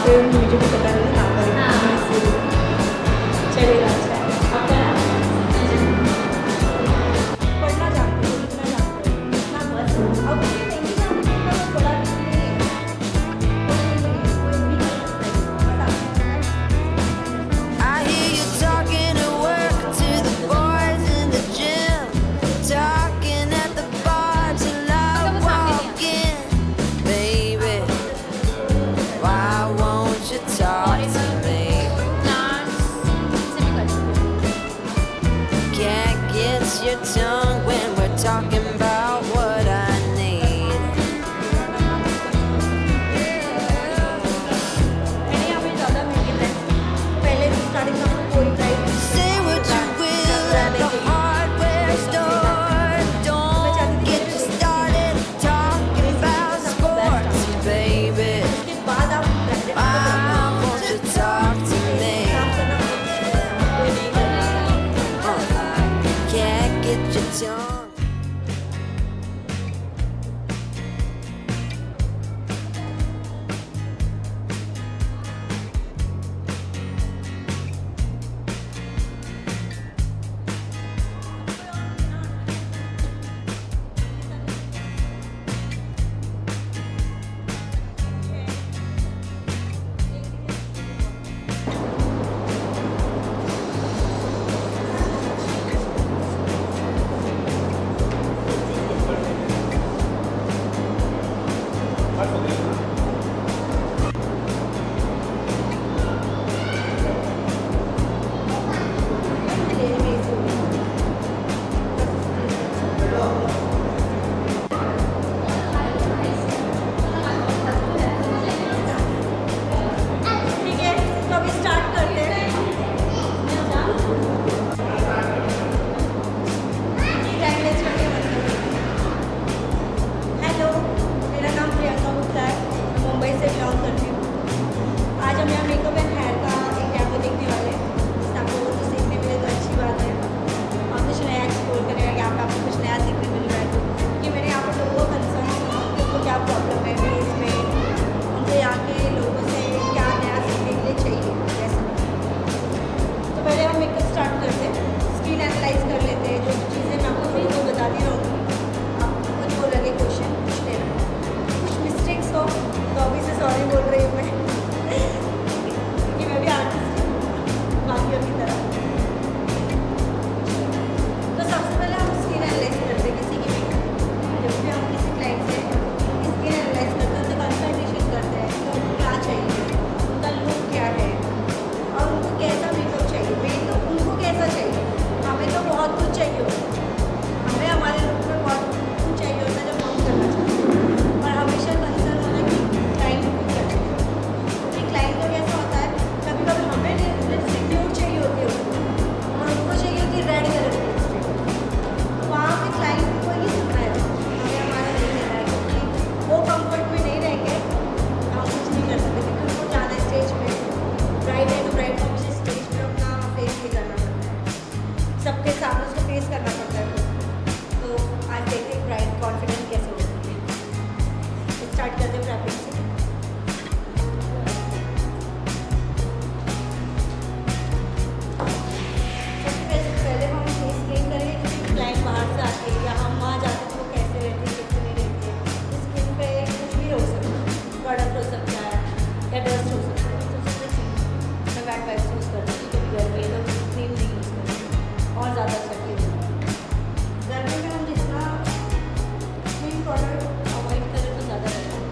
पे मुझे भी पता नहीं कहाँ पर है, चलेगा। अच्छा है आपका नाम? पढ़ना जानते हो, लिखना जानते हो, इतना बस। अब मुझे नहीं जानते तो मैं थोड़ा भी नहीं है, कोई भी कर सकता है, बट आपको I hear you talking at work to the boys in the gym, talking at the bar till I walk in. Baby, why won't you talk to me? Can't get your tongue when we're talking about what I need. मैंने यहाँ पे ज़्यादा महंगे dress पहले starting में आपको कोई price Say what you will at the hardware store. Don't get you started talking about sports, baby. उसके बाद आप branded Why won't you talk to me? काम करना कोई नहीं करता। Can't get your tongue. ठीक है, तो अभी स्टार्ट करते हैं। टाइम वेस्ट करके मत करो। हेलो, मेरा नाम प्रियंका गुप्ता है, मैं मुंबई से बिलोंग करती हूँ। आज हम यहाँ मेकअप एंड हेयर का एक डेमो देखने वाले हैं, जिससे आपको कुछ सीखने मिले तो अच्छी बात है। हम कुछ नया एक्सप्लोर करेंगे, यहाँ पे आपको कुछ नया सीखने मिल रहा है, क्योंकि मैंने यहाँ पर लोगों को कंसर्न सुना कि उनको क्या प्रॉब्लम है फेस में, उनको यहाँ के लोगों से क्या नया सीखने के लिए चाहिए जैसा। तो पहले हम मेकअप स्टार्ट करते हैं, स्किन एनालाइज कर लेते हैं। जो चीज़ें मैं आपको फ्री को बताती रहूँगी, आपको कुछ वो लगे क्वेश्चन पूछ लेना, कुछ मिस्टेक्स हो तो अभी से सॉरी बोल रही हूँ मैं, क्योंकि मैं भी आर्टिस्ट हूँ बाकियों की तरह। तो सबसे पहले हम स्किन एनालाइज करते हैं किसी की भी। जब भी हम किसी क्लाइंट से स्किन एनालाइज करते हैं तो कंसल्टेशन करते हैं कि उनको क्या चाहिए, उनका लुक क्या है और उनको कैसा मेकअप चाहिए। मेन तो उनको कैसा चाहिए, हमें तो बहुत कुछ चाहिए होता है, हमें हमारे लुक में बहुत कुछ चाहिए होता है जब हम करना चाहते हैं। और हमेशा कंसर्न होना कि क्लाइंट को क्या चाहिए, क्योंकि क्लाइंट को कैसा होता है, कभी कभी हमें लिपस्टिक न्यूड चाहिए होती है उसको, और उनको चाहिए होती है रेड कलर की लिपस्टिक। वहाँ पे क्लाइंट को ही सुनना है, हमें हमारा नहीं लेना है, क्योंकि वो कंफर्ट में नहीं रह के हम कुछ नहीं कर सकते, क्योंकि उनको जाना है स्टेज पे। ब्राइड है तो ब्राइड को मुझे स्टेज पे अपना फेस भी करना पड़ता है, सबके सामने उसको फेस करना पड़ता है। तो आज देखते हैं ब्राइड कॉन्फिडेंट कैसे होती है। स्टार्ट करते हैं प्रैक्टिस से। सबसे पहले हम फेस क्लीन करेंगे, क्योंकि क्लाइंट बाहर से आते हैं या हम वहाँ जाते हैं तो वो कैसे रहते हैं कैसे नहीं रहते हैं। स्किन पे कुछ भी हो सकता है, प्रोडक्ट हो सकता है या डस्ट हो सकता है। सबसे पहले मैं वेट वाइप्स यूज़ करती हूँ, क्योंकि गर्मी है तो क्रीम नहीं यूज़ करती और ज़्यादा अच्छा क्लीन होता है। गर्मी में हम जितना क्रीम प्रोडक्ट अवॉइड करें तो ज़्यादा रहता है।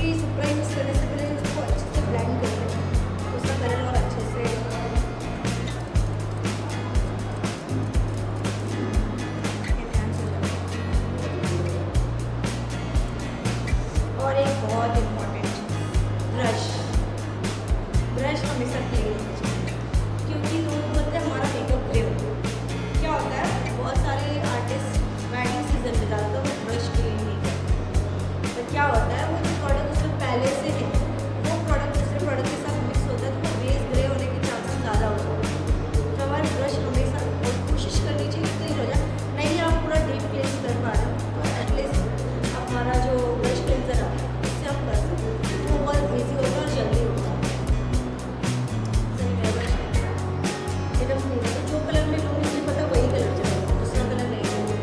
भी सुपरा यूज़ करने से पहले उसको अच्छे से ब्लेंड कर लें, उसका कलर और अच्छे से enhance हो जाए। और एक बहुत इम्पॉर्टेंट ब्रश, ब्रश हमेशा क्लीन होना चाहिए, क्योंकि लोग बोलते हैं हमारा मेकअप ग्रे होता है। क्या होता है, बहुत सारे आर्टिस्ट वेडिंग सीजन में ज़्यादातर वो ब्रश क्लीन नहीं करते, तो क्या होता है वो जो प्रोडक्ट उसमें पहले से है वो प्रोडक्ट दूसरे प्रोडक्ट के साथ मिक्स होता है, तो वो बेस ग्रे होने के चांसेस ज़्यादा होते हैं। तो हमारे ब्रश हमेशा कोशिश करनी चाहिए क्लीन हो जाए। नहीं आप पूरा डीप क्लीन कर पा रहे हो तो एटलीस्ट हमारा जो ब्रश क्लींजर आता है उससे हम कर सकते हैं, वो बहुत ईजी होता है और जल्दी होता है। सही है, ब्रश एकदम नहीं होता, जो कलर में लूँगी मुझे पता वही कलर चलेगा, दूसरा कलर नहीं लूँगी।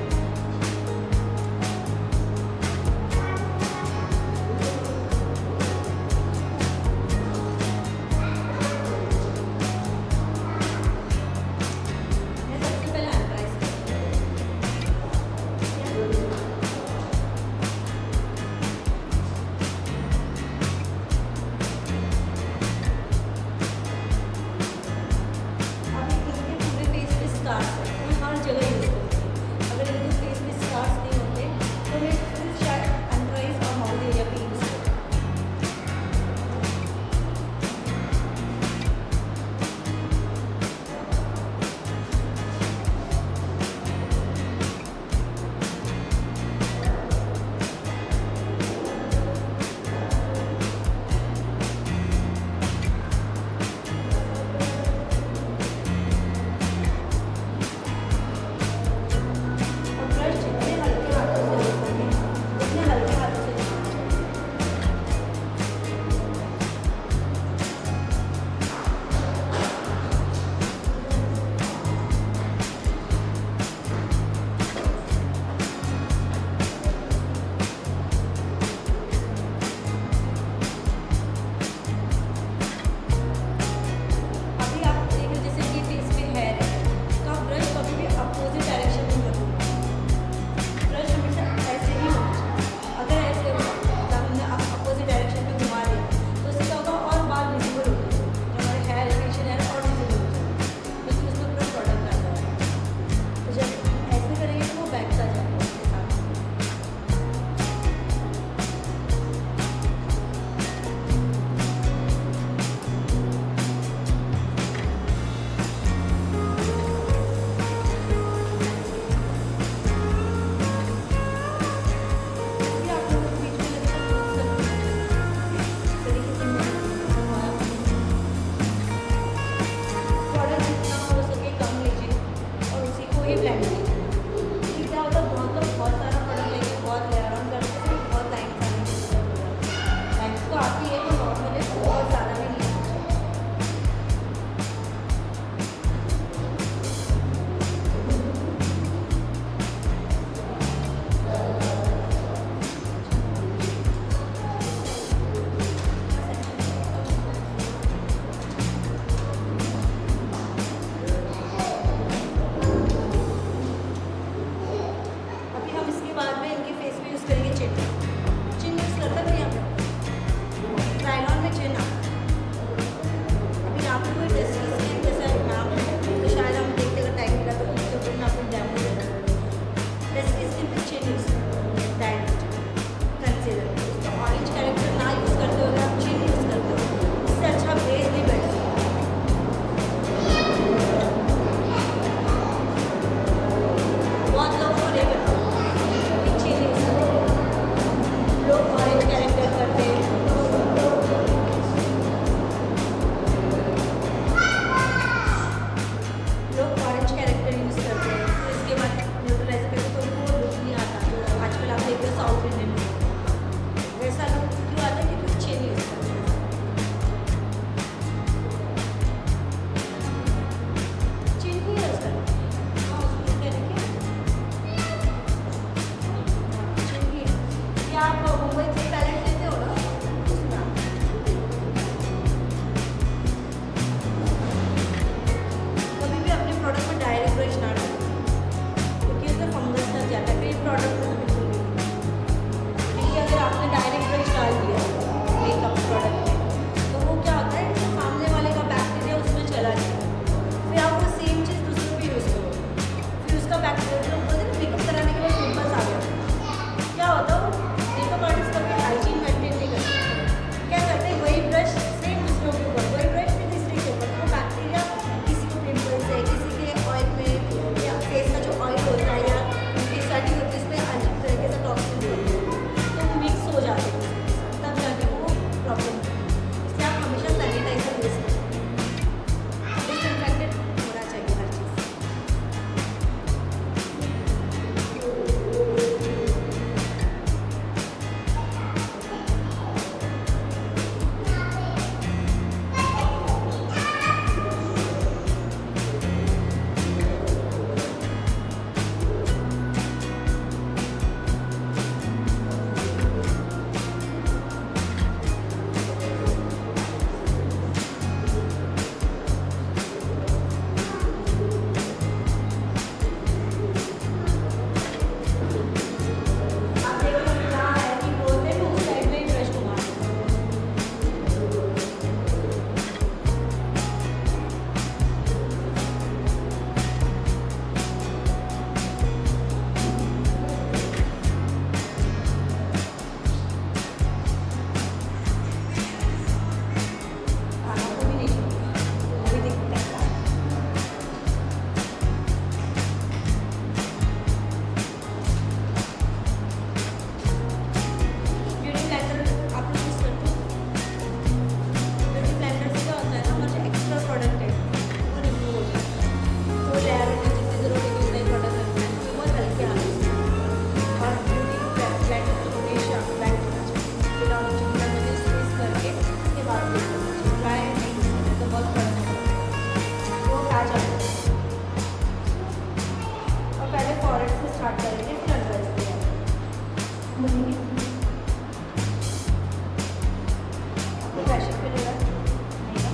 रैशेस पे लगा नहीं ना?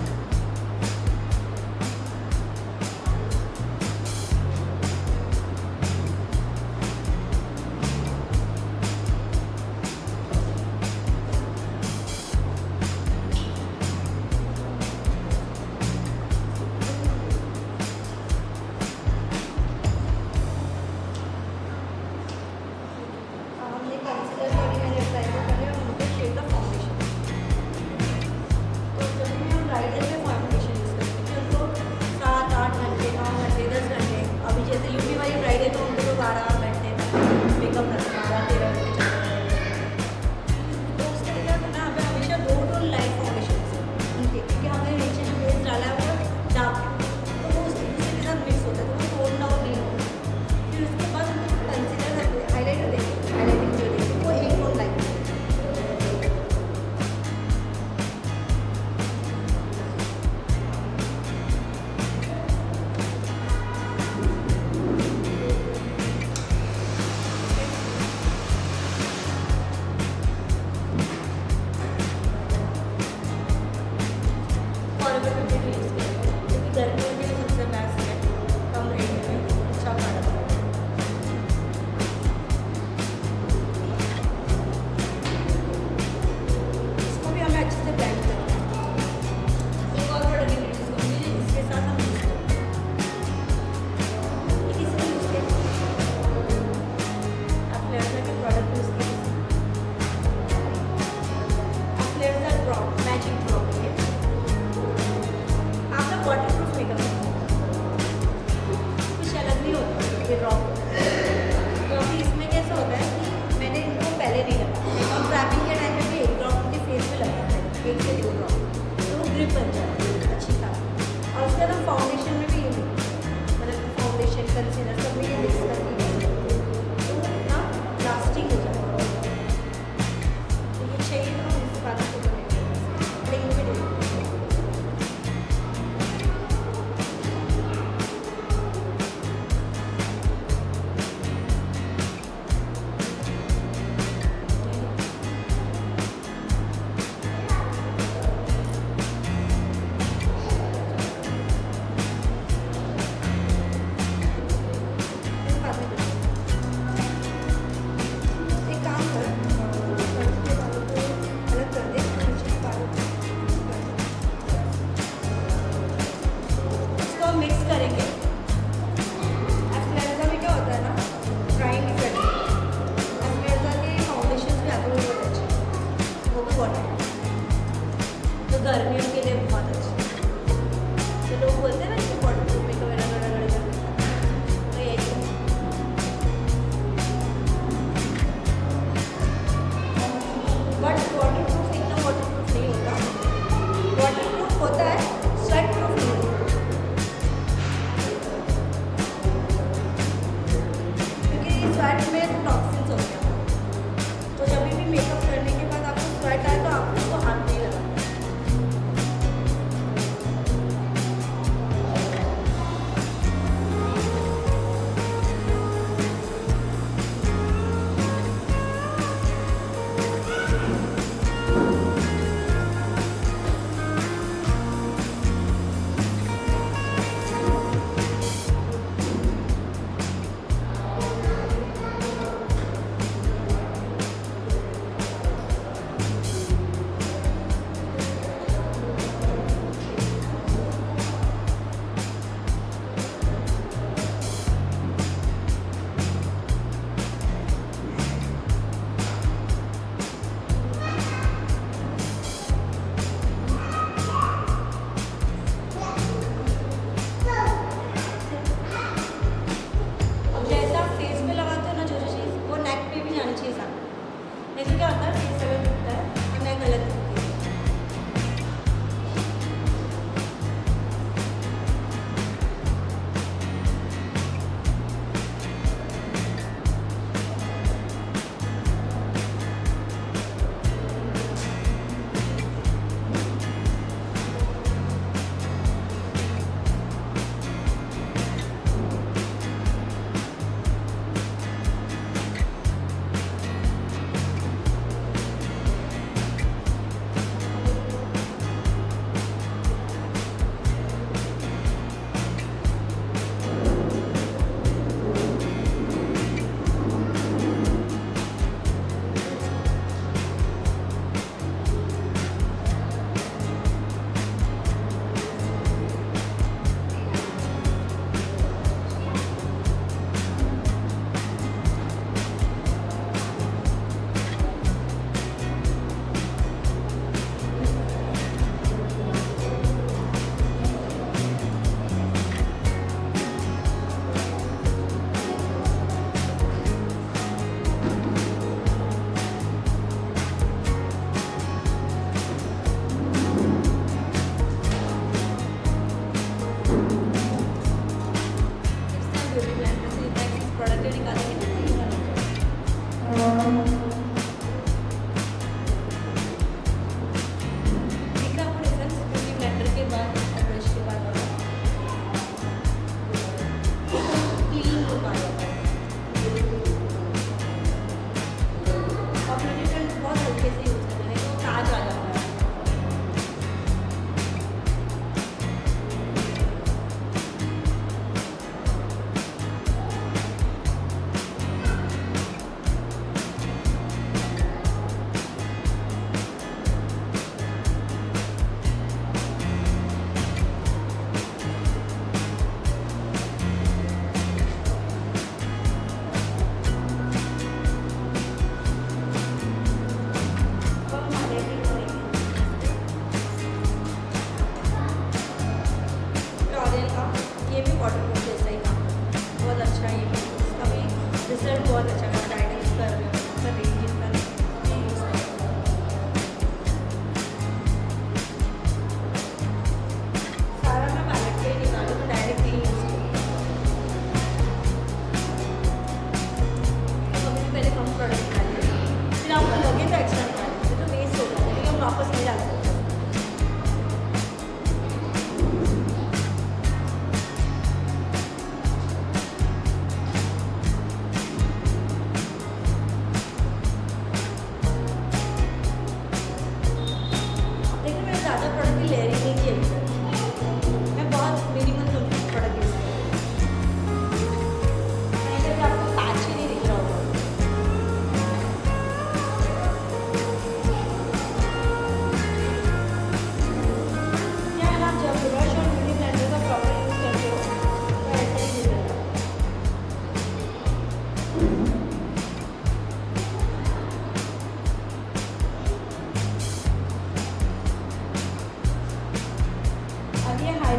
हमने कंसीलर का भी मैंने अप्लाई कर लिया और उनको शेड ऑफ फाउंडेशन। तो जब भी हम ब्राइडल में फाउंडेशन यूज़ करते हैं तो उनको 7-8 घंटे 9 घंटे 10 घंटे, अभी जैसे यूपी वाली ब्राइड है तो उनको तो 12 घंटे तक मेकअप करना 12-13 घंटे चलता है। तो उसके लिए क्या करना है, हमें हमेशा 2 टोन लाइट फाउंडेशन उनके, क्योंकि हमने नीचे जो बेस डाला है वो डार्क है तो वो उसके साथ मिक्स होता है तो वो टोन डाउन नहीं होता। फिर उसके बाद उनको कंसीलर हाईलाइटर देंगे, हाईलाइटिंग जो देंगे वो 1 टोन लाइट है। फॉरएवर ब्यूटी भी यूज़ करते हैं क्योंकि गर्मियों के लिए सबसे बेस्ट है, कम रेट में अच्छा प्रोडक्ट है। इसको भी हमें अच्छे से ब्लेंड करना है। एक और प्रोडक्ट इंट्रोड्यूस करूँगी इसके साथ हम यूज़ करते हैं, ये किसी ने यूज़ किया आप लेयर के प्रोडक्ट यूज़ किए आप लेयर ड्रॉप मैजिक ड्रॉप है आपका वाटर प्रूफ मेकअप है, कुछ अलग नहीं होता ये ड्रॉप। तो अभी इसमें कैसा होता है कि मैंने इनको पहले नहीं लगा, मेकअप रैपिंग के टाइम पे भी 1 ड्रॉप उनके फेस पे लगता है, 1 से 2 ड्रॉप, तो वो ग्रिप बन जाती है अच्छी खासी। और उसके बाद हम फाउंडेशन में भी ये मतलब फाउंडेशन कंसीलर सब में ये मिक्स करके तो ना लास्टिंग हो जाता है। तो ये चाहिए तो हम इसके बाद इसको बनेंगे लिंक में देंगे। मिक्स करेंगे। एस्प्लेंजा में क्या होता है ना, प्राइम इफेक्ट, एस्प्लेंजा के फाउंडेशन भी आते हैं बहुत अच्छे, वो भी वाटर तो गर्मियों के लिए बहुत अच्छे। तो लोग बोलते हैं ना कि वाटर प्रूफ मेकअप वगैरह तो यही है। बट वाटर प्रूफ एकदम वाटर प्रूफ नहीं होता, वाटर प्रूफ होता है स्वेट प्रूफ नहीं होता, स्वेट में टॉक्सिन्स होते हैं। तो जब भी मेकअप करने के बाद आपको स्वेट आए तो आपको उसको हाथ नहीं लगाना।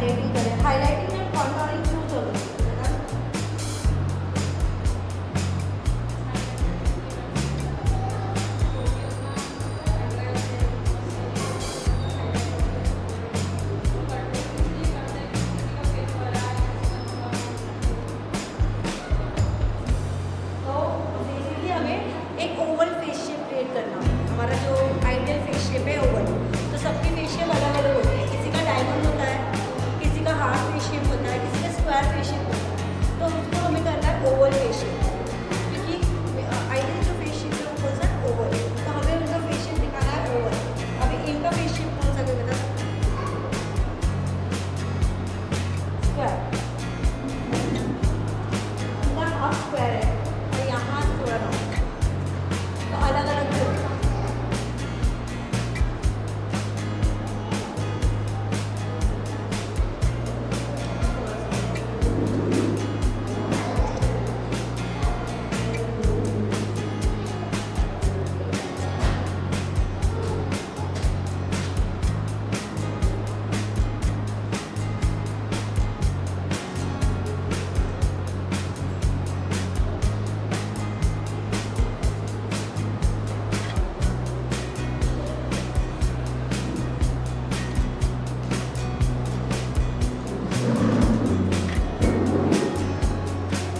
हाईलाइटिंग करें, हाईलाइटिंग एंड कॉन्टोरिंग क्यों जरूरी है ना? तो बेसिकली हमें एक ओवल फेस शेप क्रिएट करना है। हमारा जो आइडियल फेस शेप है ओवल, तो सबकी फेस शेप अलग अलग होती है। किसी का डायमंड होता है, किसी का हार्ट फेस शेप होता है, किसी का स्क्वायर फेस शेप होता है। तो उसको हमें करना है ओवल फेस शेप, क्योंकि आइडियल जो फेस शेप है वो कौन सा ओवल, तो हमें उनका फेस शेप दिखाना है ओवल। अभी इनका फेस शेप कौन सा कोई बता सकता है? स्क्वायर, इनका हाफ स्क्वायर है और यहाँ थोड़ा राउंड, तो अलग अलग होगा।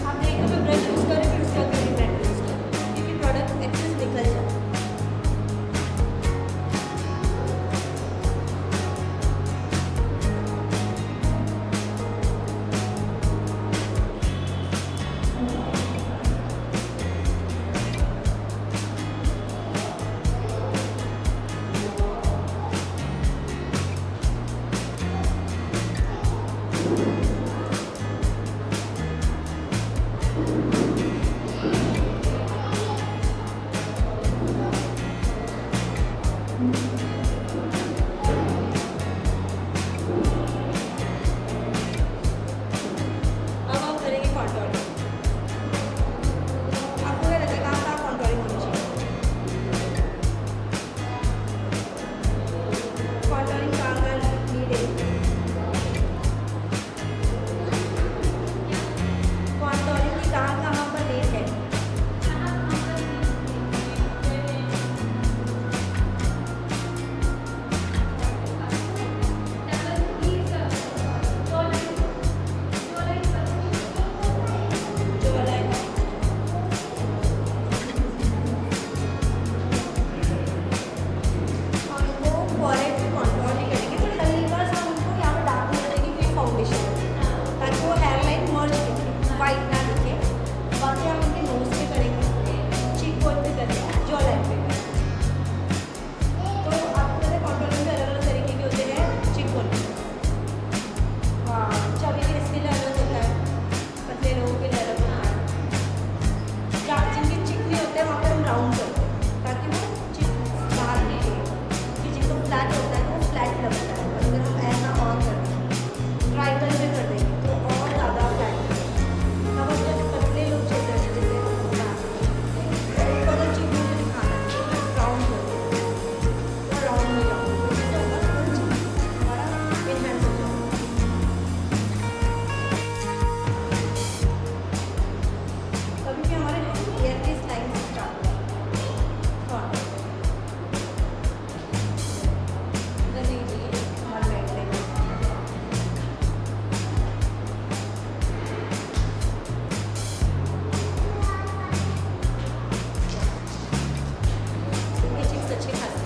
आप देखो मैं ब्रश यूज़ करें फिर उसके बाद करें ब्रांड यूज़ करें, क्योंकि प्रोडक्ट एक्सेस निकल जाए। अब आप करेंगे कॉन्टोरिंग। आपको क्या लगता है कहाँ कहाँ कॉन्टोरिंग होनी चाहिए? कॉन्टोरिंग कहाँ कहाँ नीड है? कॉन्टोरिंग की कहाँ कहाँ पर नीड है? जो वाला है हम उनको फॉरहेड पे कॉन्टोर नहीं करेंगे, तो हल्का सा उनको यहाँ पे डार्क नहीं करेंगे क्योंकि फाउंडेशन है, ताकि वो हेयर लाइन मर्ज दिखे, वाइट ना दिखे। बाकी हम उनके नोज पे करेंगे, चीक बोन पे करेंगे, जॉ लाइन पे करेंगे। तो आपको पता है कॉन्टोरिंग भी अलग अलग तरीके के होते हैं। चीक बोन, हाँ, चबी के इसके लिए अलग होता है, पतले लोगों के लिए अलग होता है। जहाँ जिनके चिक नहीं होते हैं वहाँ पर हम राउंड करते हैं ताकि वो चिक बाहर निकले, क्योंकि जिनको फ्लैट होता है वो फ्लैट लगता है। और अगर हम ऐसा और कर दें, ट्राइंगल में कर देंगे तो और ज़्यादा फ्लैट लगेगा। तब हम जब पतले लोग जैसे जैसे उनको अगर चिक मुझे दिखाना है तो राउंड कर देंगे, तो राउंड में जाऊँगा, जैसे होगा फुल चिक हमारा इनहैंस हो जाएगा। कभी भी हमारे हेयर के स्टाइल से स्टार्ट होगा। इधर देखिए हमारा बैक लाइन, ये चिक्स अच्छे खासे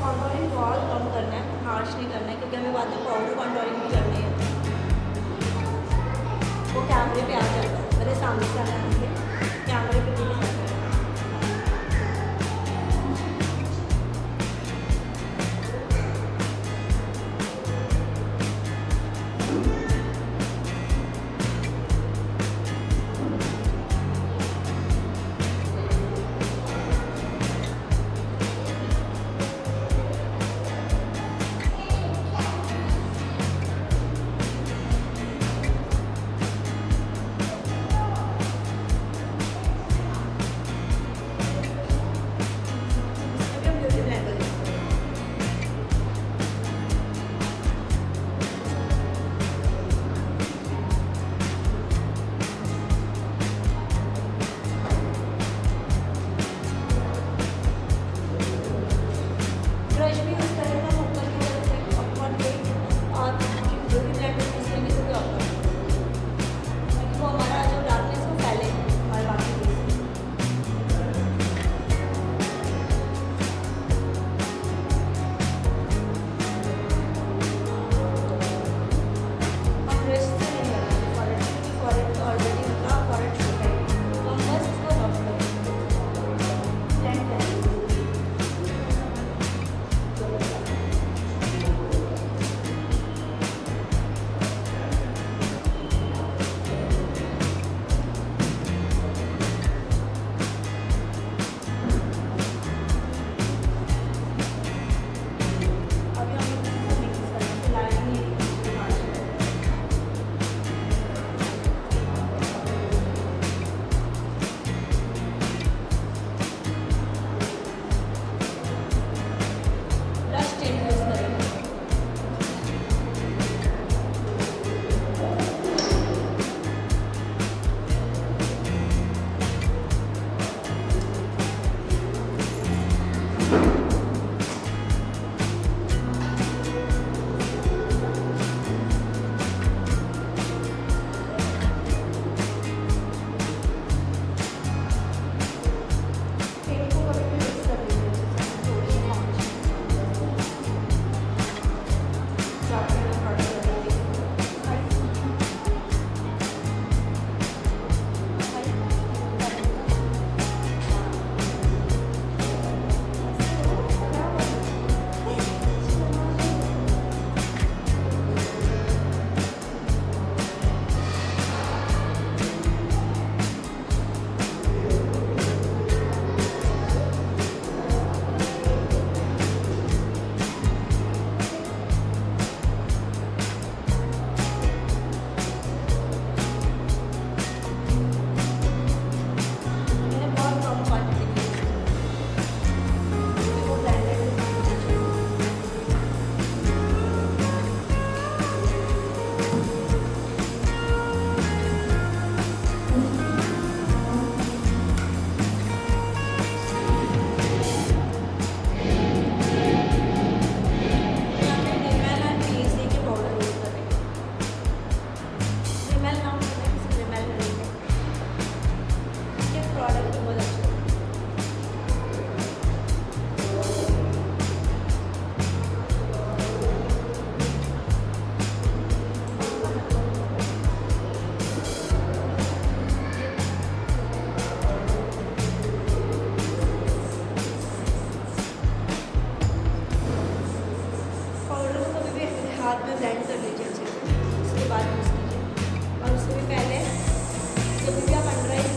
कॉन्टोरिंग बहुत कम करना है, हार्श नहीं करना है, क्योंकि हमें बाद में पाउडर कॉन्टोरिंग भी करनी है। वो कैमरे पे आ जाएगा, मेरे सामने से आना है, कैमरे पे भी नहीं आता है।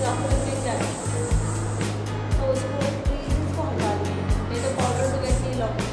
डॉक्टर ने जाए तो उसको प्लीज़ इसको हटा दीजिए, नहीं तो पाउडर तो वैसे ही लॉक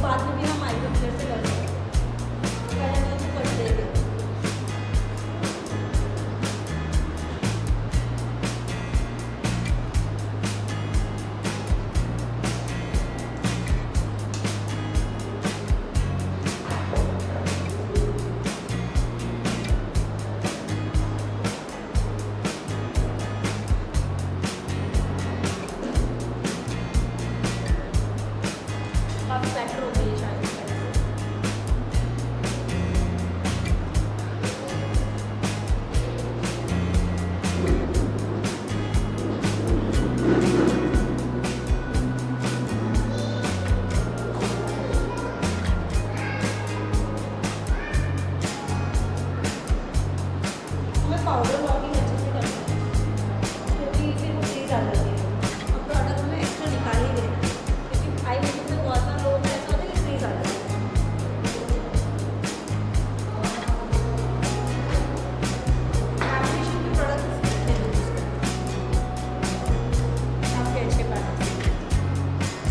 बाद में भी हम आईब्रो फिलर से कर सकते हैं। पहले मैं उसको कट दे देती हूँ। काफ़ी बेटर हो गई है शायद इस वजह से। मैं पाउडर लॉकिंग अच्छे से करती हूँ क्योंकि फिर वो फ्रीज आ जाती है। और प्रोडक्ट में एक्स्ट्रा निकाल ही देना क्योंकि आई मेकअप में बहुत सारे लोगों को ऐसा होता है कि फ्रीज आ जाता है। एप्लीकेशन के प्रोडक्ट्स काफ़ी अच्छे प्रोडक्ट्स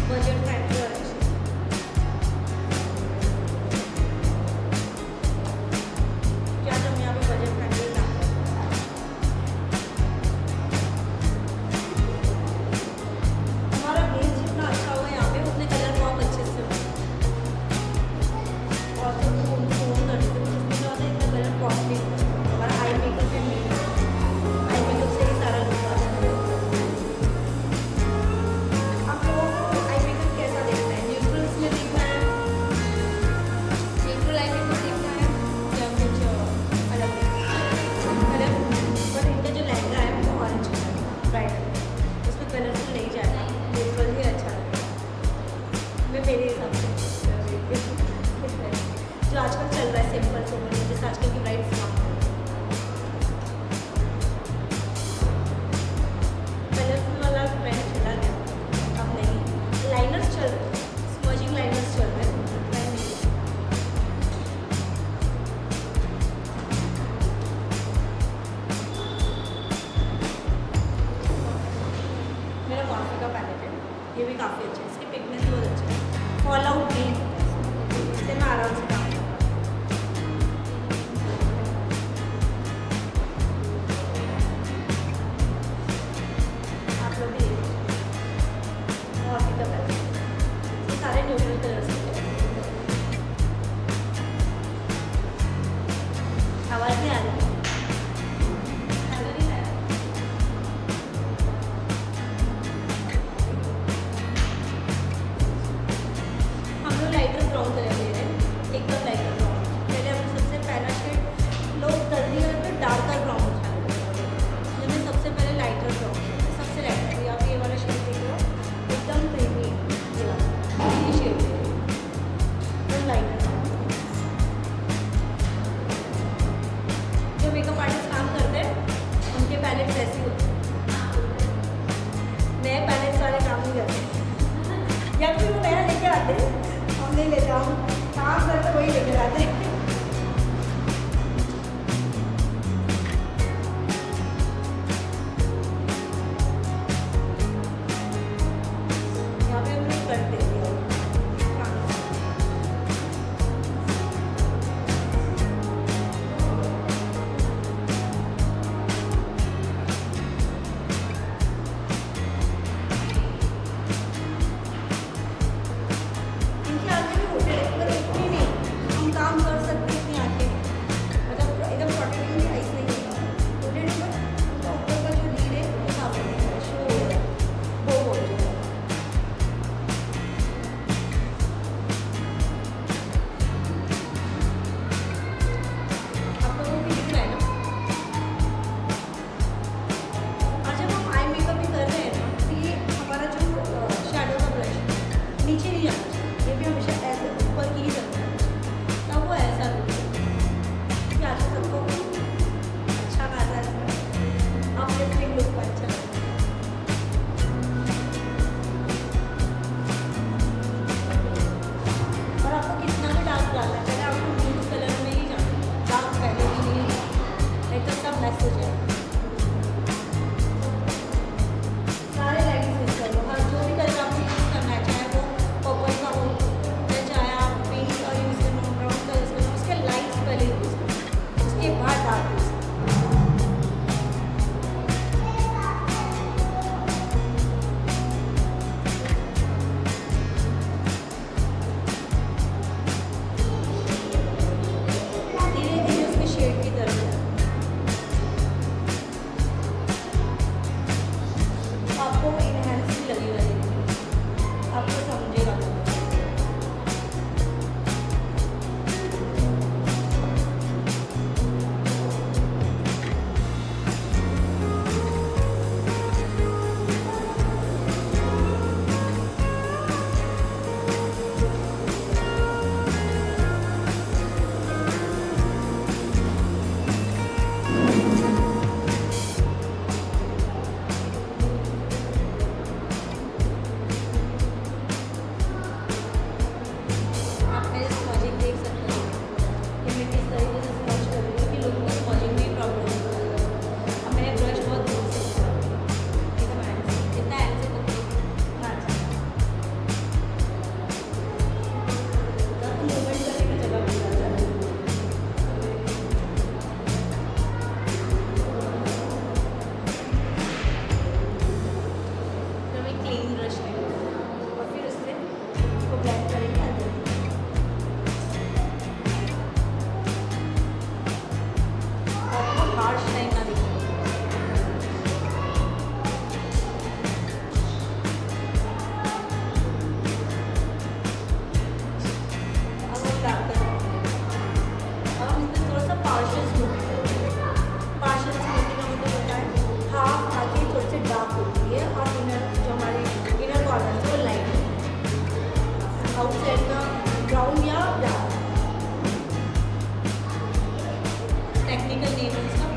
बजट फ्रेंडली और अच्छे। क्या तुम यहाँ पे बजट फ्रेंडली काम करते हो? हमारा बेस जितना अच्छा हुआ यहाँ पे उतने कलर बहुत अच्छे से हुए और तो फोन कर देते हैं उसमें क्या होता है इतना कलर कॉस्टली हमारा आई मेकअप में आई मेकअप से ही सारा लुक आता है। आप लोगों को आई मेकअप कैसा देखना है? न्यूट्रल्स में देखना है, न्यूट्रल आई मेकअप देखना है या कुछ अलग कलर? बट इनका जो लहंगा है वो ऑरेंज कलर है ब्राइडल, उसमें कलरफुल नहीं जाएगा, न्यूट्रल ही अच्छा लगेगा मैं मेरे हिसाब से। जो आजकल चल रहा है सिंपल सोबर जैसे आजकल की ब्राइड्स काम कलरफुल वाला ट्रेंड चला गया अब नहीं। लाइनर्स चल रहे हैं, स्मजिंग लाइनर्स चल रहे हैं, ट्रेंड नहीं है। मेरा कॉन्फी का पैलेट है, ये भी काफ़ी अच्छा है, इसकी पिगमेंट बहुत अच्छा है, फॉल आउट नहीं होता है, इससे मैं आराम से काम करता हूँ। आप लोग भी कॉन्फी का पैलेट, ये सारे न्यूट्रल कलर्स हैं। आवाज़ नहीं आ रही? हम लोग लाइटर ब्राउन कलर ले रहे हैं, एकदम लाइटर ब्राउन। पहले हम सबसे पहला शेड लोग जल्दी करके डार्कर ब्राउन उठाते हैं, जिनमें सबसे पहले लाइटर ब्राउन सबसे लाइटर। या फिर ये वाला शेड देख लो एकदम क्रीमी, ये शेड है एकदम लाइटर। जो मेकअप आर्टिस्ट काम करते हैं उनके पैलेट्स ऐसे होते हैं, नए पैलेट्स वाले काम नहीं करते या फिर वो नया लेकर आते हैं, हम नहीं लेते, हम काम करते वही लेकर आते हैं। यहाँ पे हमने कर दे दिया इनकी आंखें भी होते हैं पर इतनी नहीं, हम काम कर सकते हैं इतनी आंखें, मतलब एकदम प्रोटेक्टिंग आइस नहीं होता होते नहीं, बट उनका ऊपर का जो लीड है वो सामने दिख रहा है, शो हो रहा है, वो हो जाएगा। आप लोगों को भी दिख रहा है ना? और जब हम आई मेकअप भी कर रहे हैं ना तो ये हमारा जो शैडो का ब्रश नीचे नहीं जाना चाहिए, ये भी हमेशा ऐसे ऊपर की ही चलता है, तब वो ऐसा लुक है कि आजकल सबको अच्छा खासा है, अपने स्लिम लुक पर अच्छा लगता है। और आपको कितना भी डार्क डालना है, पहले आपको न्यूड कलर में ही जाना है, डार्क पहले भी नहीं नहीं तो सब मैच हो जाएगा। सारे लाइट्स यूज कर लो, हर जो भी कलर आपको यूज करना है, चाहे वो पर्पल का हो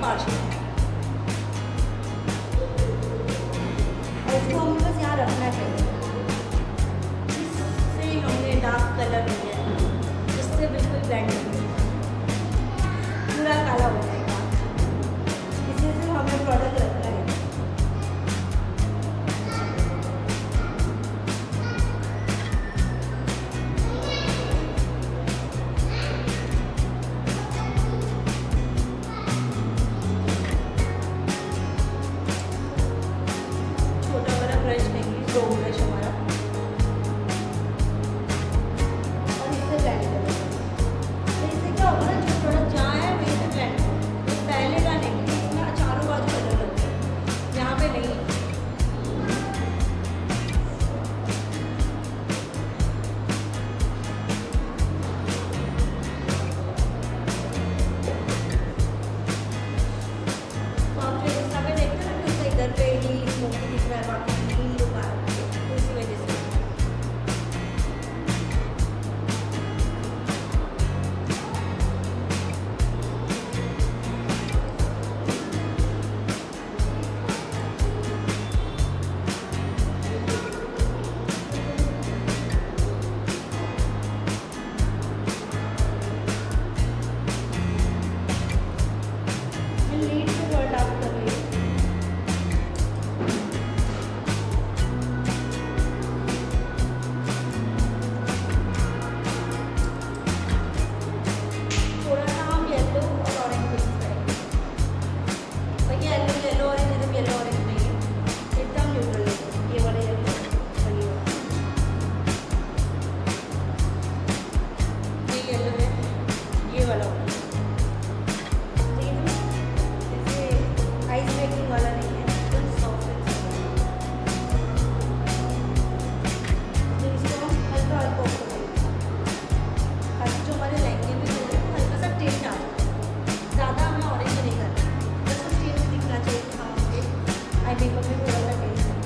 पार्शल है और इसको हमें बस यहाँ रखना चाहिए। इससे हमने डार्क कलर लिया है, इससे बिल्कुल ब्लेंड हो जाएगा, पूरा काला हो जाएगा। इसी से हमें प्रोडक्ट रखना है। छोटा वाला ब्रश लेंगे, दो ब्रश हमारा, और इससे ब्लेंड करेंगे। तो इससे क्या होगा ना, जो प्रोडक्ट जहाँ है वहीं से ब्लेंड होगा, तो पहले का नहीं कि इसमें चारों बाजू कलर लगते हैं, यहाँ पे नहीं। तो आप जो इंस्टा पे देखते हैं ना कि उसका इधर पे ही स्मोकी दिख रहा है, बाकी ग्रीन लुक आ रहा है, तो इसी वजह से। मैं लीड से वर्ड आउट कर रही हूँ। थोड़ा सा हम येलो और ऑरेंज मिक्स करेंगे। पर येलो येलो ऑरेंज एकदम येलो ऑरेंज नहीं है, एकदम न्यूट्रल है, ये वाला येलो और ये वाला। ये येलो है, ये वाला ऑरेंज। जैसे आइस ब्रेकिंग वाला नहीं है, एकदम सॉफ्ट है। तो इसको हम हल्का हल्का ऊपर देंगे, ताकि जो हमारे लहंगे में जो है हल्का सा टेस्ट आ जाए। ज़्यादा हमें ऑरेंज नहीं करना, बस उस टेस्ट में दिखना चाहिए कि हाँ मुझे आई मेकअप में थोड़ा सा टेस्ट है।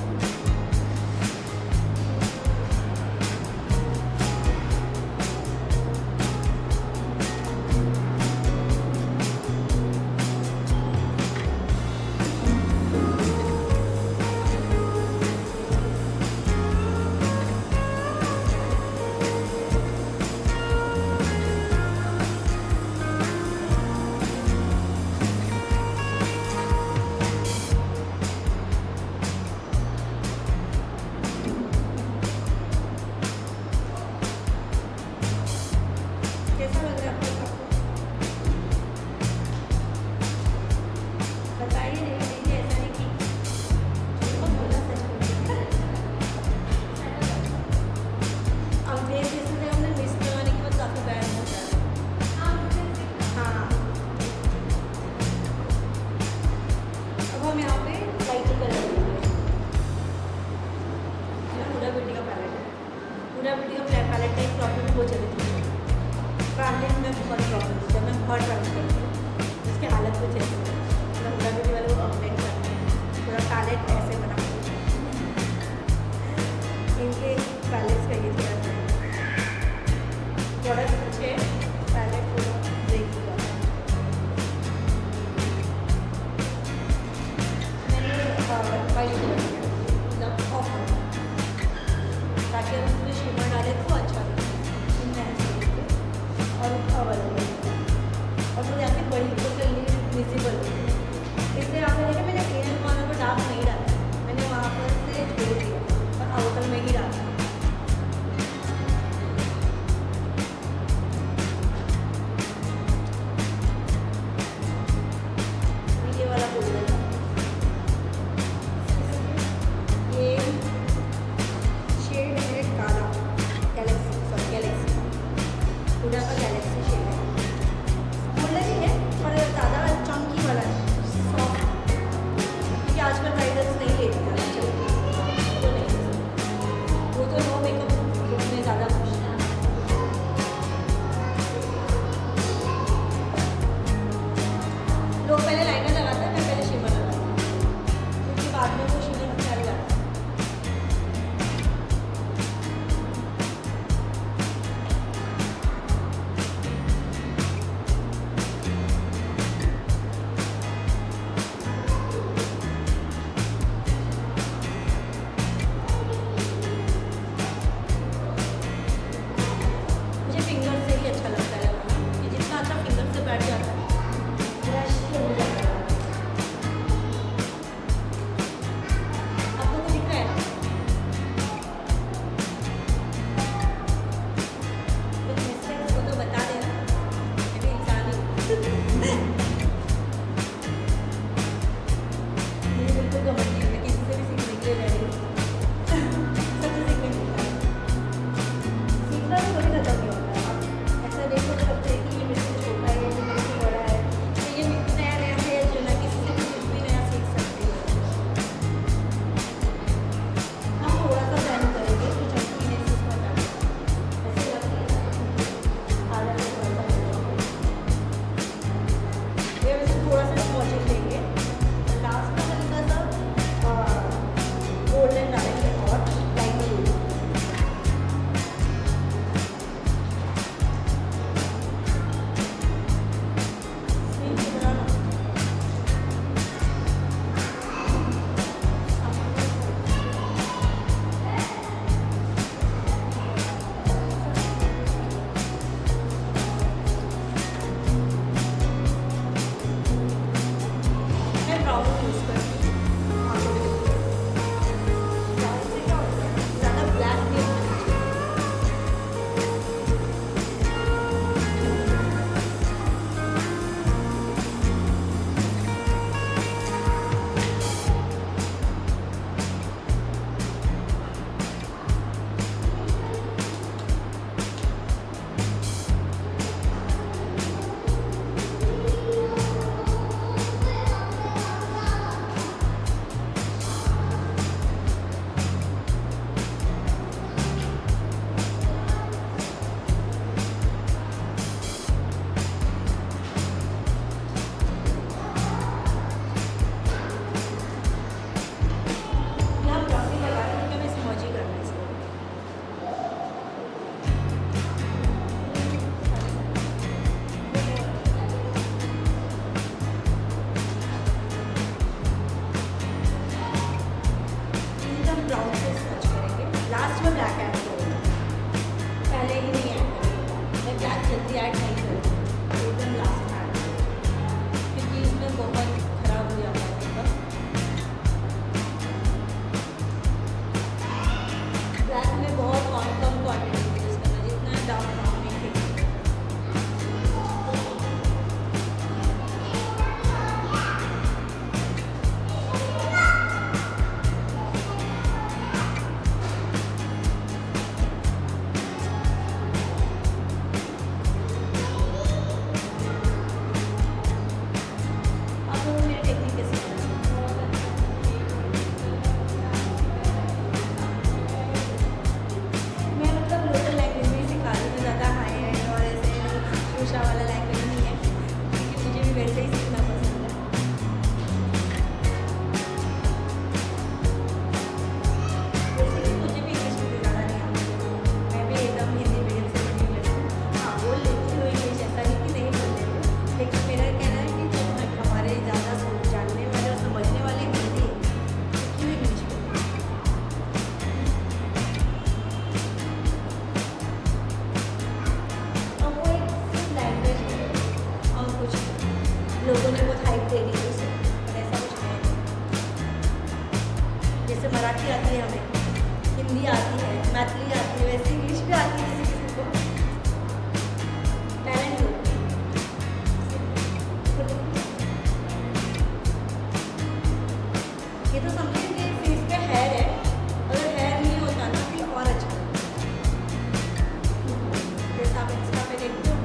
कैसा लग रहा है आपको? बताइए, नहीं दीजिए, ऐसा नहीं कि बहुत बोला सच बोलिए। अब देख जैसे से हमने मिस करवाने के बाद काफ़ी बैड हो जा रहा है। हाँ, अब हम यहाँ पे लाइटर कलर देंगे। ये पूरा ब्यूटी का पैलेट है, पूरा ब्यूटी का पैलेट का एक प्रॉब्लम बहुत जल्दी थी। ट्रैवलिंग में बहुत प्रॉब्लम थी, जब मैं बहुत ट्रैवल करती हूँ, उसकी हालत कुछ ऐसी है। मैं पूरा ब्यूटी वाले को कंप्लेंट करती हूँ, पूरा पैलेट ऐसे बना के। इनके पैलेट्स का ये थोड़ा प्रोडक्ट अच्छे, पैलेट पूरा ब्रेक हुआ। मैंने वाइट कलर किया, मतलब ऑफ ताकि हम पूरे शिमर डालें तो अच्छा लगे और कवर और वो जाके बड़ी टोटली विजिबल लोगों ने बहुत हाइप दे दी उसे, पर ऐसा कुछ है नहीं। जैसे मराठी आती है हमें, हिंदी आती है, मैथिली आती है, वैसे इंग्लिश भी आती है किसी किसी को। टैलेंट होती है। ये तो समझिए कि फेस पे हेयर है, अगर हेयर नहीं होता ना फिर और अच्छा लगता। जैसे आप इंस्टा पे देखते हो,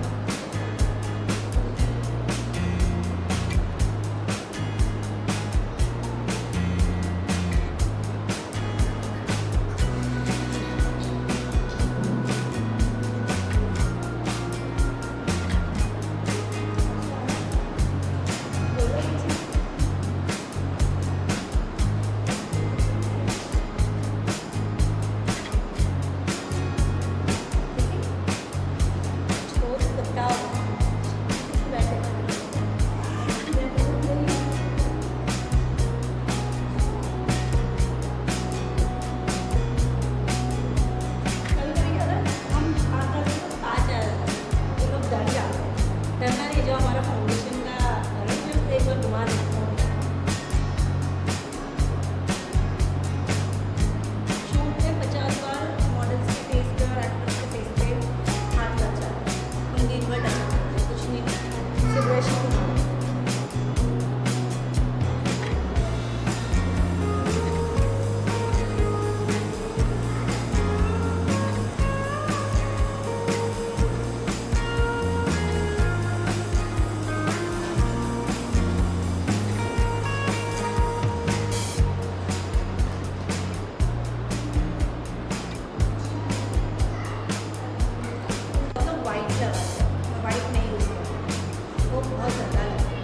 बोलो ये चीज़। छोड़ बताओ बैठे मैं बोल रही हूँ। कभी कभी अगर हम बात करते हैं तो आ जाता है, ये लोग डर जाते हैं। डरना नहीं, जो हमारा फाउंडेशन का अरेंजमेंट एक बार घुमा देता हूँ। शूट में 50 बार मॉडल्स के फेस पे और एक्टर्स के फेस पे हाथ लग जाता है, हम दिन भर डरना पड़ता है, कुछ नहीं करना, सिर्फ ब्रश ही घुमाना। मतलब वाइट लगा था, वाइट नहीं यूज़ करती, वो बहुत ज़्यादा लगता है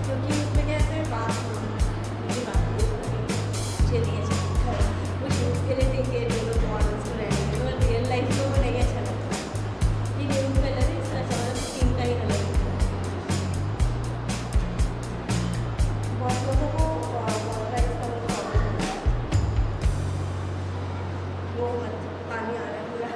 क्योंकि उसमें कैसे बात मेरी बात चलिए वो शूट के लिए ठीक है, जो लोग मॉडल्स को रहने और रियल लाइफ में वो नहीं अच्छा लगता। ये न्यू कलर है, इसका अच्छा स्किन का ही कलर होता है। बहुत लोगों को मॉइस्चराइज कलर प्रॉब्लम होता है, वो मत पानी आ रहा है पूरा।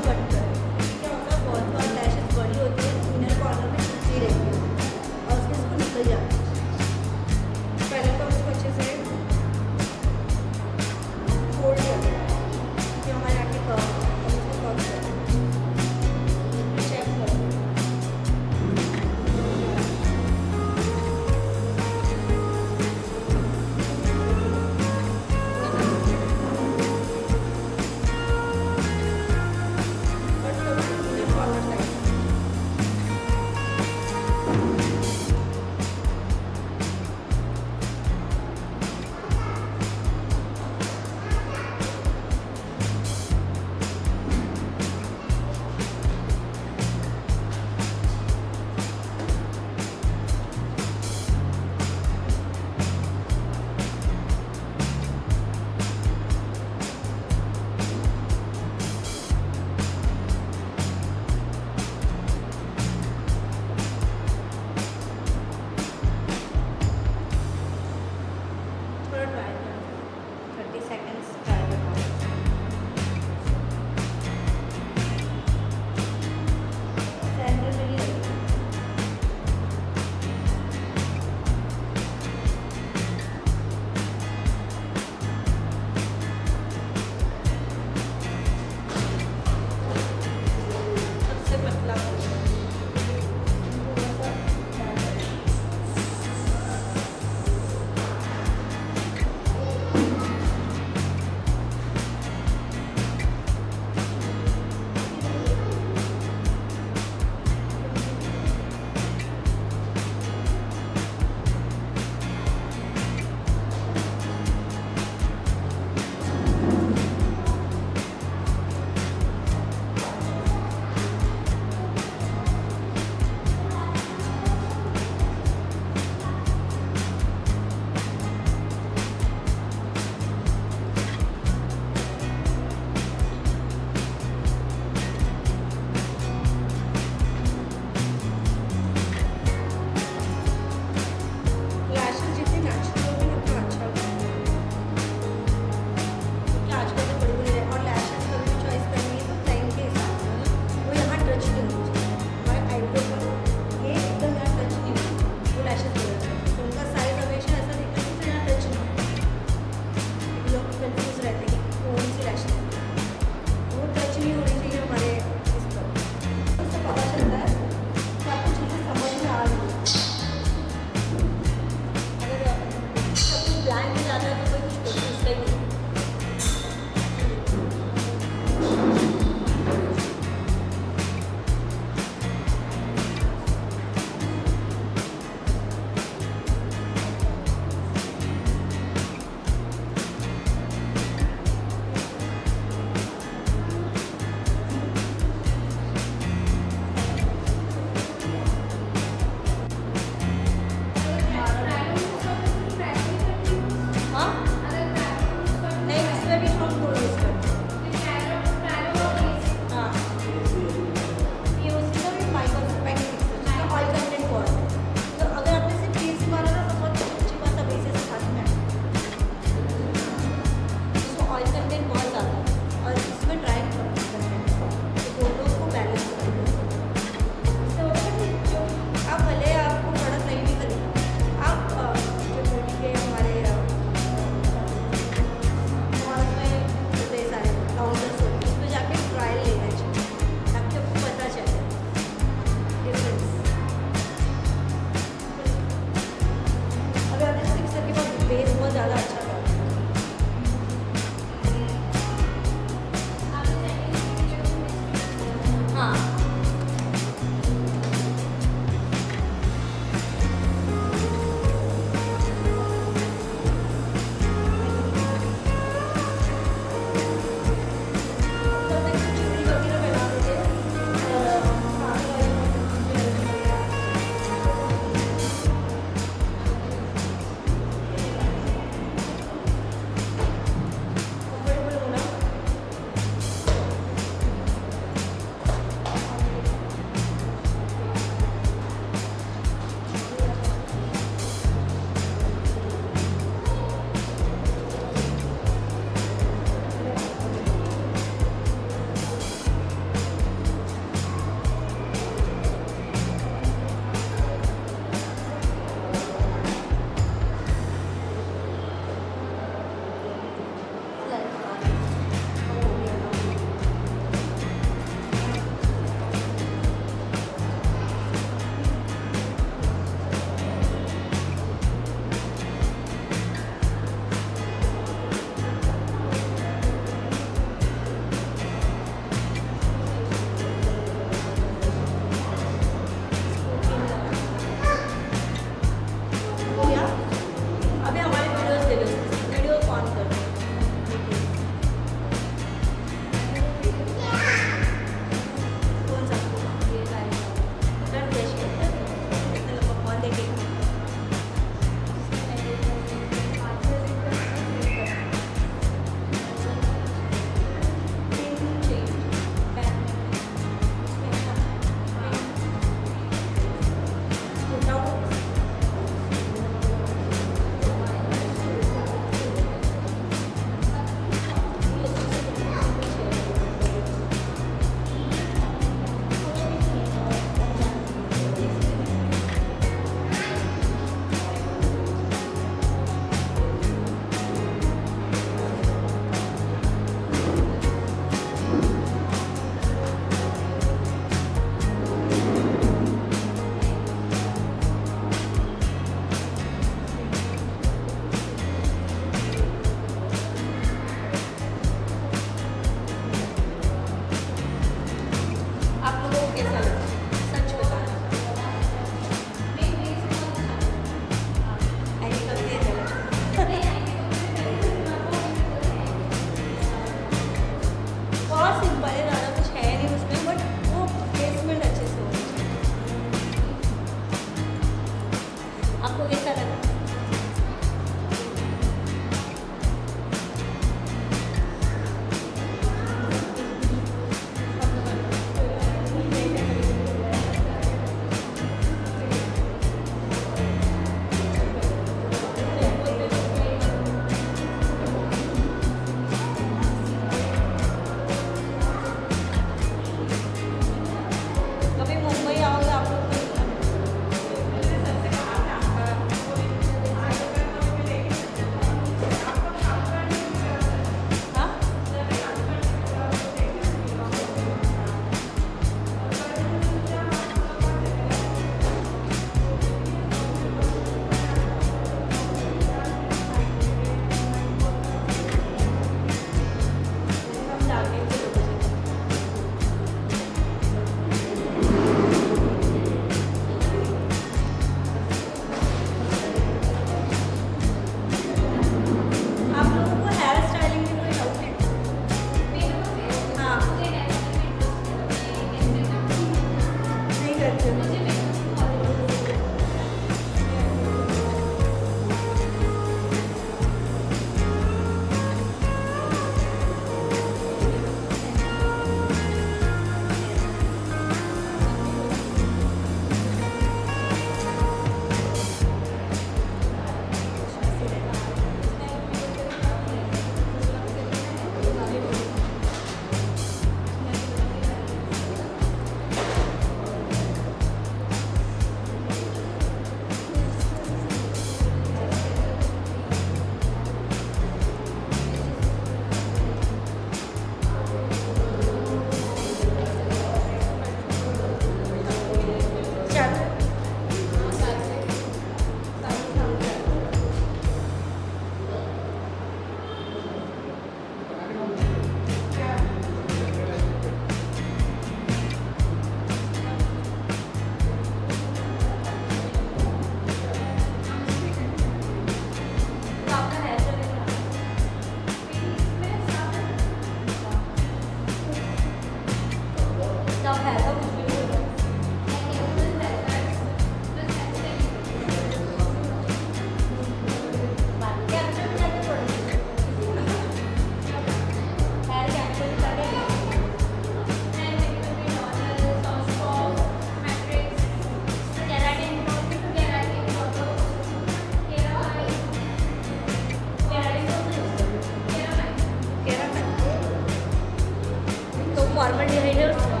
फॉर्मल्डिहाइड है उसमें,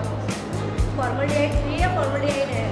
फॉर्मल्डिहाइड फ्री है, फॉर्मल्डिहाइड है।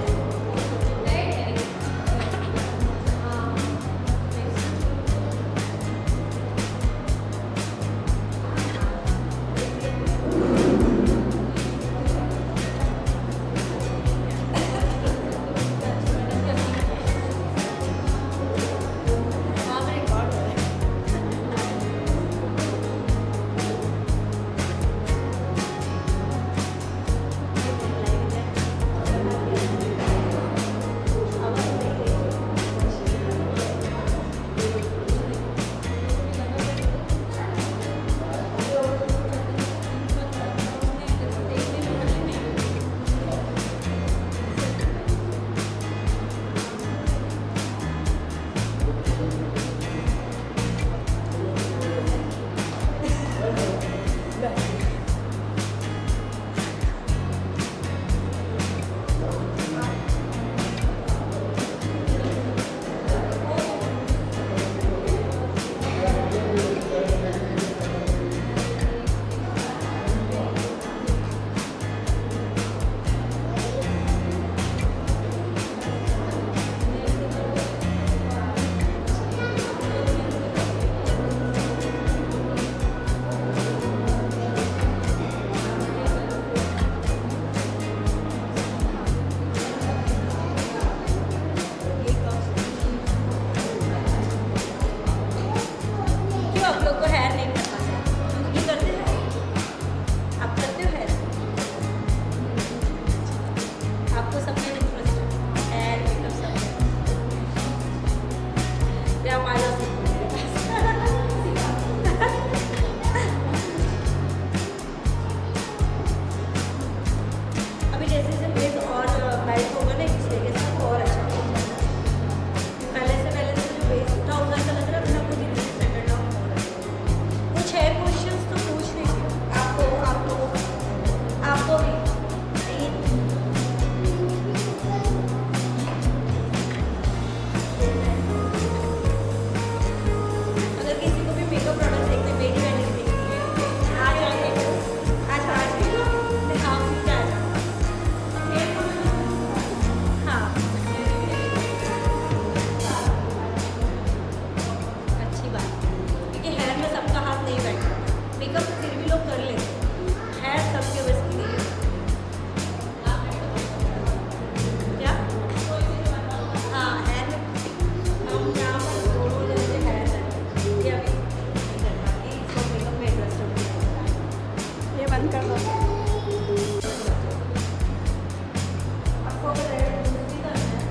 आप लोग को हेयर नहीं करना है, ये करते हैं, आप करते हो हेयर, आपको सब में इंटरेस्ट है हेयर मेकअप सब या हमारा अभी जैसे जैसे फेस और ब्राइट होगा ना इस तरीके से आपको और अच्छा होगा। पहले से जो फेस उठा होगा ऐसा लग रहा है अपना खुद ही सेटल डाउन हो रहा है। कुछ है क्वेश्चंस तो पूछ लीजिए, आपको भी अगर किसी को भी मेकअप प्रोडक्ट देखते मेरी वैल्यू देखनी है आज दिखाओ क्या हाँ अच्छी बात, क्योंकि हेयर में सबका हाथ नहीं बैठता, मेकअप तो फिर भी लोग कर लेते हैं, हेयर सबके बस की नहीं है। क्या हाँ हेयर में हम यहाँ पर दोनों जैसे हेयर है ये अभी नहीं करना कि इसको मेकअप में इंटरेस्ट होता है, ये बंद कर दो। आपको अगर रेड दूसरी करना है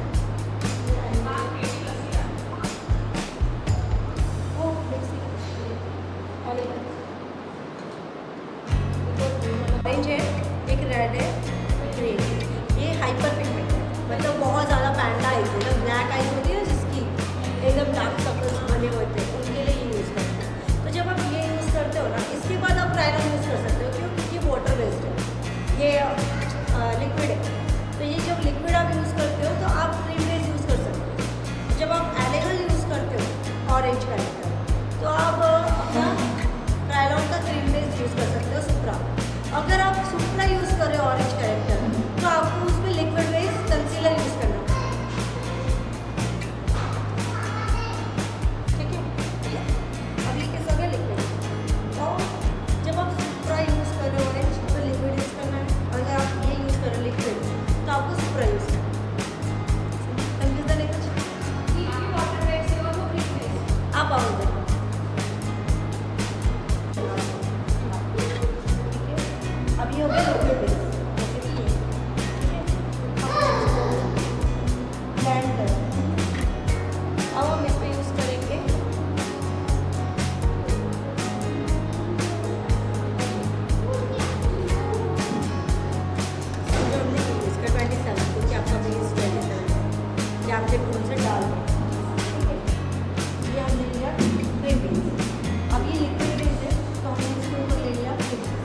वो ऑरेंज है, एक रेड है, ग्रीन, ये हाइपर पिगमेंट है, मतलब बहुत ज़्यादा पैंडा आइज है, मतलब ब्लैक आइज होती है ना जिसकी एकदम डार्क सर्कल्स बने होते हैं उनके लिए ये यूज़ करते हैं। तो जब आप ये यूज़ करते हो ना इसके बाद आप प्राइमर यूज़ कर सकते हो, क्यों? क्योंकि वाटर बेस्ड है, ये लिक्विड है, तो ये जब लिक्विड आप यूज़ करते हो तो आप क्रीम बेस यूज़ कर सकते हो। जब आप एलेगल यूज़ करते हो ऑरेंज कलर तो आप अपना प्राइलॉन का क्रीम बेस यूज़ कर सकते हो सुप्रा। अगर आप सुप्रा यूज़ कर रहे हो ऑरेंज कैरेक्टर तो आपको उसमें लिक्विड बेस कंसीलर यूज़ करना ठीक है। अब ये कैसा हो गया लिक्विड, और जब आप सुप्रा यूज़ कर रहे हो ऑरेंज तो लिक्विड यूज़ करना है, अगर आप ये यूज़ कर रहे हो लिक्विड तो आपको सुप्रा यूज़ करना है। कंफ्यूजन है कुछ? आप आओ इधर। अब ये हो गया लिक्विड बेस, ब्लेंड कर। अब हम इस पे यूज़ करेंगे इसका 27 क्योंकि आपका बेस 27 है, ये आपके कौन से डाल दें, ठीक है। ये हमने लिया क्रीम बेस, अब ये लिक्विड बेस है तो हमने इसको ले लिया क्रीम बेस।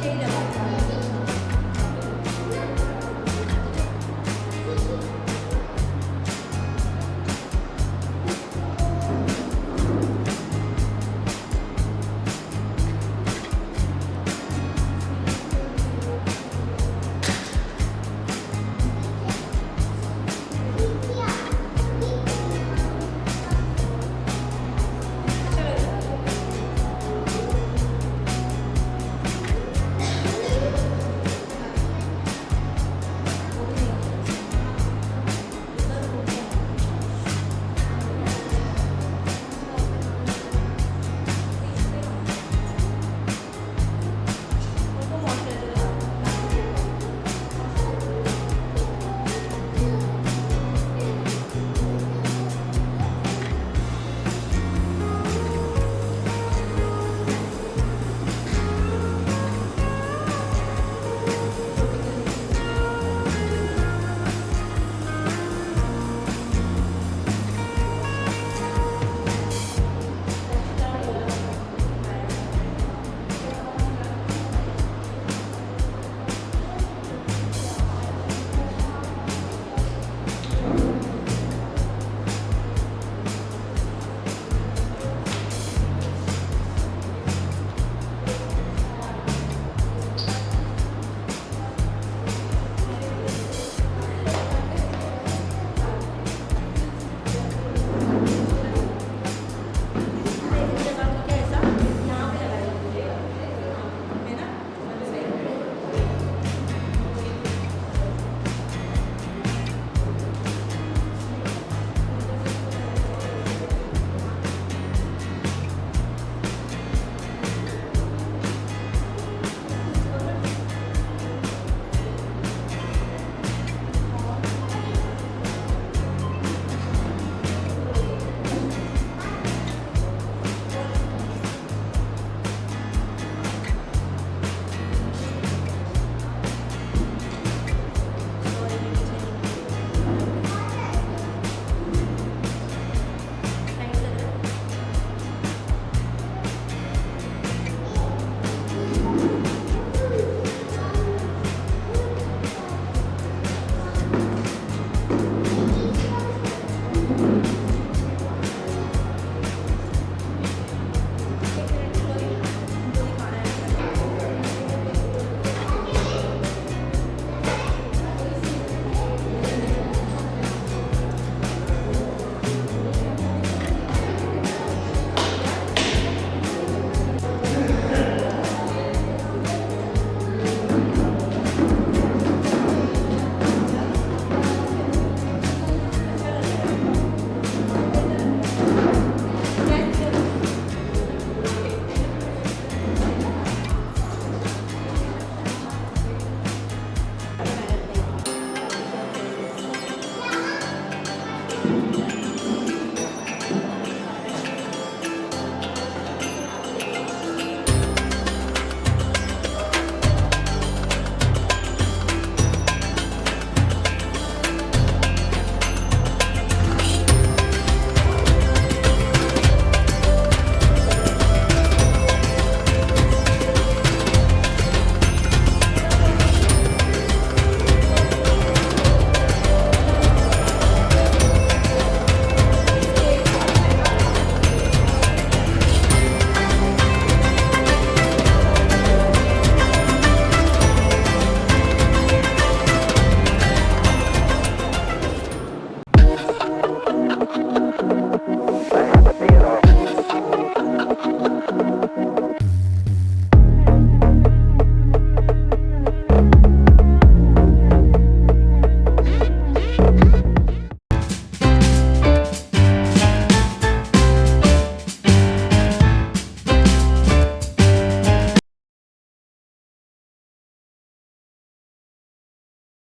यही रखते